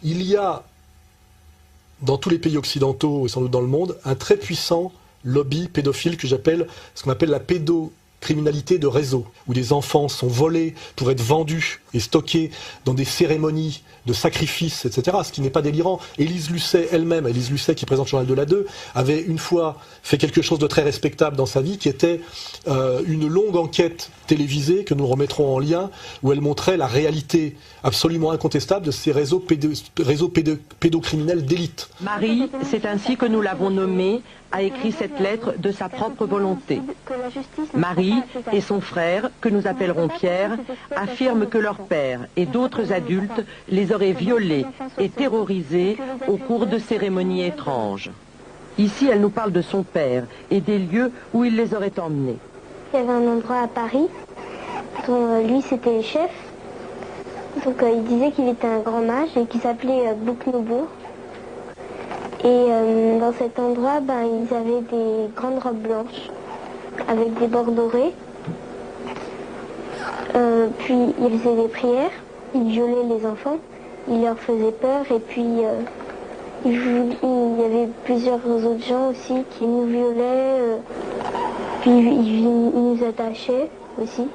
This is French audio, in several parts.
il y a, dans tous les pays occidentaux et sans doute dans le monde, un très puissant lobby pédophile que j'appelle ce qu'on appelle la pédocriminalité de réseau, où des enfants sont volés pour être vendus et stockés dans des cérémonies de sacrifices, etc., ce qui n'est pas délirant. Élise Lucet elle-même, Élise Lucet qui présente le journal de la 2, avait une fois fait quelque chose de très respectable dans sa vie, qui était une longue enquête télévisée que nous remettrons en lien, où elle montrait la réalité absolument incontestable de ces réseaux pédocriminels d'élite. Marie, c'est ainsi que nous l'avons nommée, a écrit cette lettre de sa propre volonté. Marie et son frère, que nous appellerons Pierre, affirment que leur père et d'autres adultes les auraient violés et terrorisés au cours de cérémonies étranges. Ici, elle nous parle de son père et des lieux où il les aurait emmenés. Il y avait un endroit à Paris dont lui c'était le chef. Donc il disait qu'il était un grand mage et qu'il s'appelait Bouc-Nobourg. Et dans cet endroit, ils avaient des grandes robes blanches avec des bords dorés. Puis ils faisaient des prières, ils violaient les enfants, ils leur faisaient peur et puis il y avait plusieurs autres gens aussi qui nous violaient. Puis ils nous attachaient aussi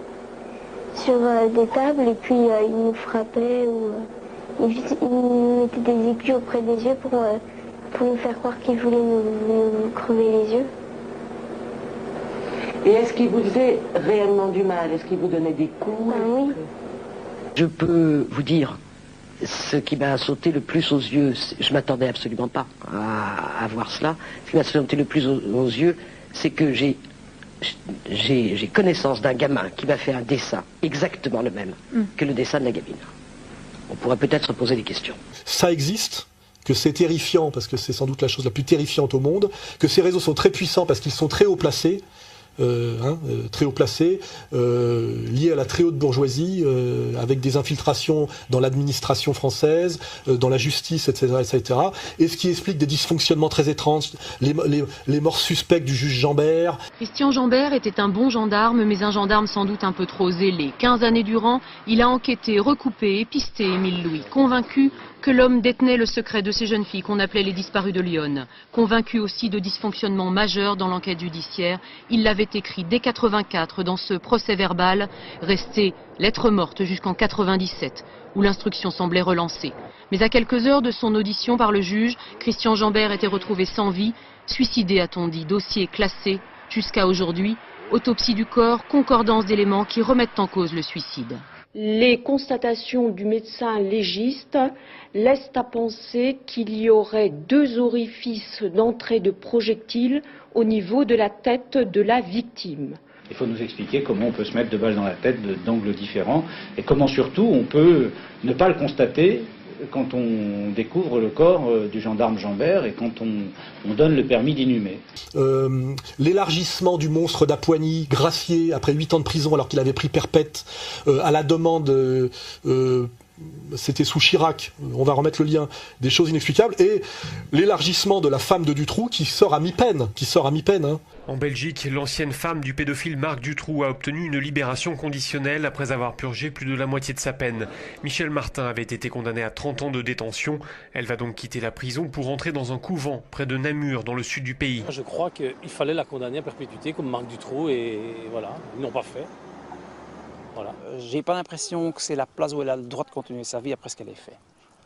sur des tables et puis ils nous frappaient ou ils nous mettaient des aiguilles auprès des yeux pour nous faire croire qu'ils voulaient nous crever les yeux. Et est-ce qu'il vous faisait réellement du mal? Est-ce qu'il vous donnait des coups? Oui. Je peux vous dire ce qui m'a sauté le plus aux yeux. Je m'attendais absolument pas à voir cela. Ce qui m'a sauté le plus aux yeux, c'est que j'ai connaissance d'un gamin qui m'a fait un dessin exactement le même que le dessin de la gamine. On pourrait peut-être se poser des questions. Ça existe, que c'est terrifiant, parce que c'est sans doute la chose la plus terrifiante au monde, que ces réseaux sont très puissants parce qu'ils sont très haut placés, très haut placés, liés à la très haute bourgeoisie, avec des infiltrations dans l'administration française, dans la justice, etc., etc. Et ce qui explique des dysfonctionnements très étranges, les morts suspectes du juge Jambert. Christian Jambert était un bon gendarme, mais un gendarme sans doute un peu trop zélé. 15 années durant, il a enquêté, recoupé, épisté Émile Louis, convaincu que l'homme détenait le secret de ces jeunes filles qu'on appelait les disparues de Lyon. Convaincu aussi de dysfonctionnements majeurs dans l'enquête judiciaire, il l'avait écrit dès 84 dans ce procès verbal, resté lettre morte jusqu'en 97, où l'instruction semblait relancée. Mais à quelques heures de son audition par le juge, Christian Jambert était retrouvé sans vie, suicidé a-t-on dit, dossier classé, jusqu'à aujourd'hui, autopsie du corps, concordance d'éléments qui remettent en cause le suicide. Les constatations du médecin légiste laissent à penser qu'il y aurait 2 orifices d'entrée de projectiles au niveau de la tête de la victime. Il faut nous expliquer comment on peut se mettre 2 balles dans la tête d'angles différents et comment surtout on peut ne pas le constater quand on découvre le corps du gendarme Jambert et quand on donne le permis d'inhumer. L'élargissement du monstre d'Apoigny, gracié après 8 ans de prison alors qu'il avait pris perpète, à la demande, c'était sous Chirac, on va remettre le lien, des choses inexplicables, et l'élargissement de la femme de Dutroux qui sort à mi-peine, hein. En Belgique, l'ancienne femme du pédophile Marc Dutroux a obtenu une libération conditionnelle après avoir purgé plus de la moitié de sa peine. Michel Martin avait été condamnée à 30 ans de détention. Elle va donc quitter la prison pour entrer dans un couvent près de Namur, dans le sud du pays. Je crois qu'il fallait la condamner à perpétuité comme Marc Dutroux et voilà, ils n'ont pas fait. Voilà. J'ai pas l'impression que c'est la place où elle a le droit de continuer sa vie après ce qu'elle a fait.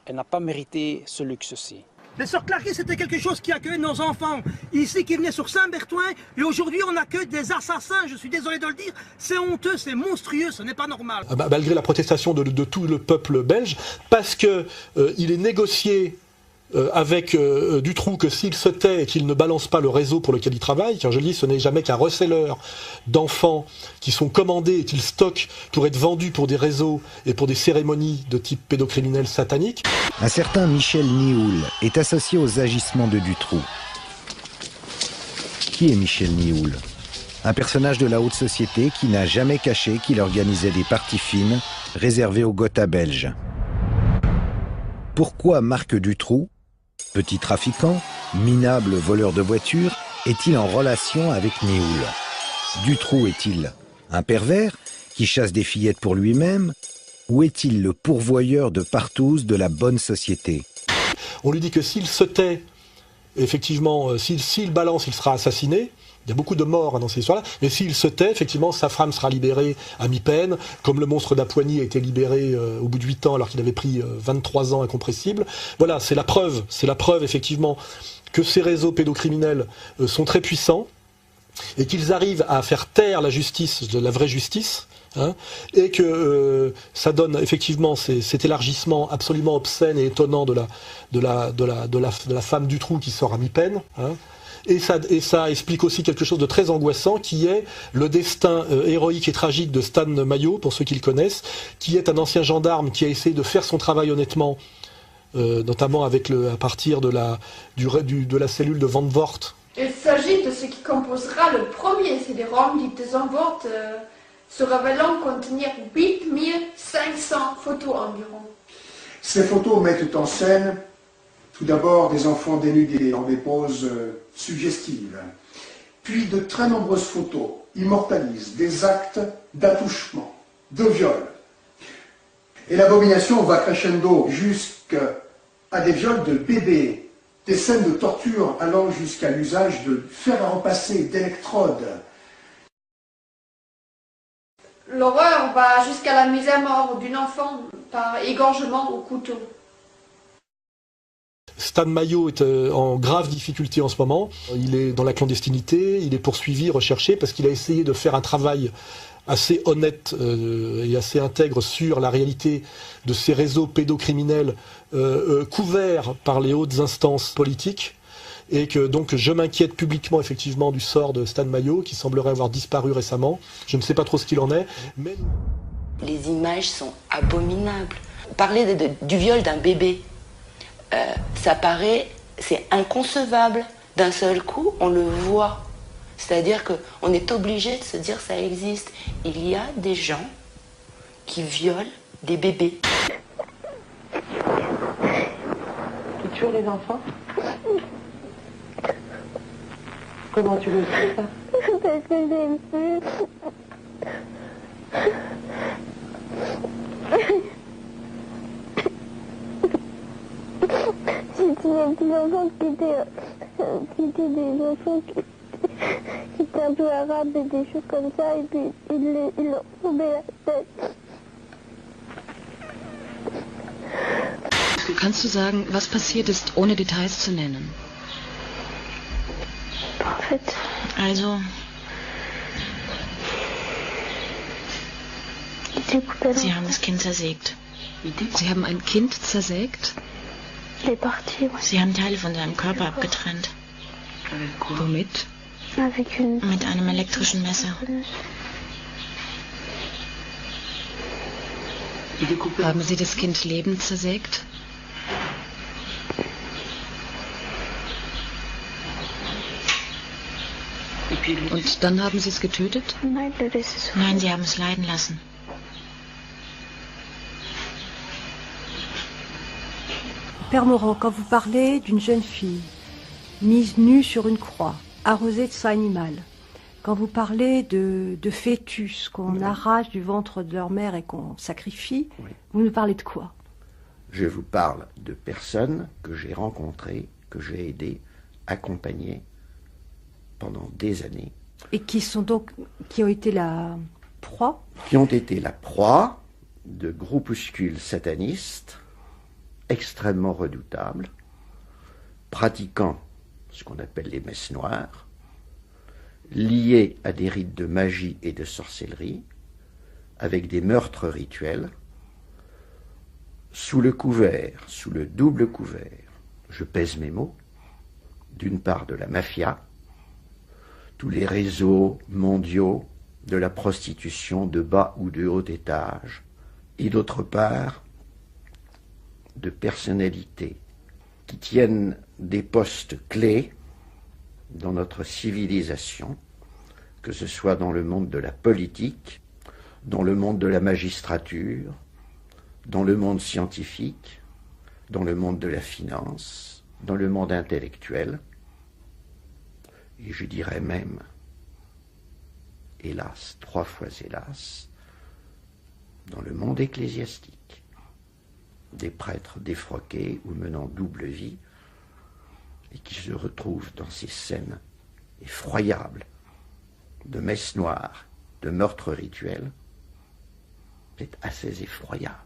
Elle n'a pas mérité ce luxe-ci. Les sœurs Clarisse, c'était quelque chose qui accueillait nos enfants ici, qui venaient sur Saint-Berthouin, et aujourd'hui on accueille des assassins, je suis désolé de le dire, c'est honteux, c'est monstrueux, ce n'est pas normal. Malgré la protestation de tout le peuple belge, parce que il est négocié avec Dutroux que s'il se tait et qu'il ne balance pas le réseau pour lequel il travaille, car je le dis, ce n'est jamais qu'un receleur d'enfants qui sont commandés et qu'ils stockent pour être vendus pour des réseaux et pour des cérémonies de type pédocriminel satanique. Un certain Michel Nioul est associé aux agissements de Dutroux. Qui est Michel Nioul? Un personnage de la haute société qui n'a jamais caché qu'il organisait des parties fines réservées aux Gotha belges. Pourquoi Marc Dutroux, petit trafiquant, minable voleur de voitures, est-il en relation avec Nioul? Dutroux est-il un pervers qui chasse des fillettes pour lui-même, ou est-il le pourvoyeur de partous de la bonne société? On lui dit que s'il se tait, effectivement, s'il balance, il sera assassiné. Il y a beaucoup de morts dans ces histoires-là, mais s'il se tait, effectivement, sa femme sera libérée à mi-peine, comme le monstre d'Apoigny a été libéré au bout de 8 ans alors qu'il avait pris 23 ans incompressibles. Voilà, c'est la preuve, effectivement, que ces réseaux pédocriminels sont très puissants et qu'ils arrivent à faire taire la justice, la vraie justice, hein, et que ça donne effectivement cet élargissement absolument obscène et étonnant de la femme Dutroux qui sort à mi-peine, hein. Et ça explique aussi quelque chose de très angoissant, qui est le destin héroïque et tragique de Stan Mayo, pour ceux qui le connaissent, qui est un ancien gendarme qui a essayé de faire son travail honnêtement, notamment à partir de la cellule de Van Voort. Il s'agit de ce qui composera le premier CD-ROM dit de Van Voort, se révélant contenir 8500 photos environ. Ces photos mettent en scène tout d'abord des enfants dénudés dans des poses suggestives, puis de très nombreuses photos immortalisent des actes d'attouchement, de viol. Et l'abomination va crescendo jusqu'à des viols de bébés, des scènes de torture allant jusqu'à l'usage de fer à repasser, d'électrodes. L'horreur va jusqu'à la mise à mort d'une enfant par égorgement au couteau. Stan Mayo est en grave difficulté en ce moment. Il est dans la clandestinité, il est poursuivi, recherché, parce qu'il a essayé de faire un travail assez honnête et assez intègre sur la réalité de ces réseaux pédocriminels couverts par les hautes instances politiques. Et que donc je m'inquiète publiquement effectivement du sort de Stan Mayo, qui semblerait avoir disparu récemment. Je ne sais pas trop ce qu'il en est. Mais... Les images sont abominables. Parler du viol d'un bébé, ça paraît, c'est inconcevable. D'un seul coup, on le voit. C'est-à-dire qu'on est obligé de se dire ça existe. Il y a des gens qui violent des bébés. Tu tues les enfants? Comment tu le sais, ça? Parce que j'aime plus. C'était des petits enfants qui étaient des enfants qui étaient un peu arabes et des choses comme ça, et puis ils leur tombaient la tête. Kannst du sagen, was passiert ist, ohne Details zu nennen? En fait. Also. Sie haben das Kind zersägt. Sie haben ein Kind zersägt? Sie haben Teile von seinem Körper abgetrennt. Womit? Mit einem elektrischen Messer. Haben Sie das Kind lebend zersägt? Und dann haben Sie es getötet? Nein, Sie haben es leiden lassen. Père Morand, quand vous parlez d'une jeune fille mise nue sur une croix, arrosée de sang animal, quand vous parlez de fœtus qu'on arrache du ventre de leur mère et qu'on sacrifie, vous nous parlez de quoi? Je vous parle de personnes que j'ai rencontrées, que j'ai aidées, accompagnées pendant des années. Et qui ont été la proie? Qui ont été la proie de groupuscules satanistes extrêmement redoutables, pratiquant ce qu'on appelle les messes noires, liés à des rites de magie et de sorcellerie, avec des meurtres rituels, sous le double couvert, je pèse mes mots, d'une part de la mafia, tous les réseaux mondiaux de la prostitution de bas ou de haut étage, et d'autre part de personnalités qui tiennent des postes clés dans notre civilisation, que ce soit dans le monde de la politique, dans le monde de la magistrature, dans le monde scientifique, dans le monde de la finance, dans le monde intellectuel, et je dirais même, hélas, 3 fois hélas, dans le monde ecclésiastique. des prêtres défroqués ou menant double vie, et qui se retrouvent dans ces scènes effroyables de messes noires, de meurtres rituels, c'est assez effroyable.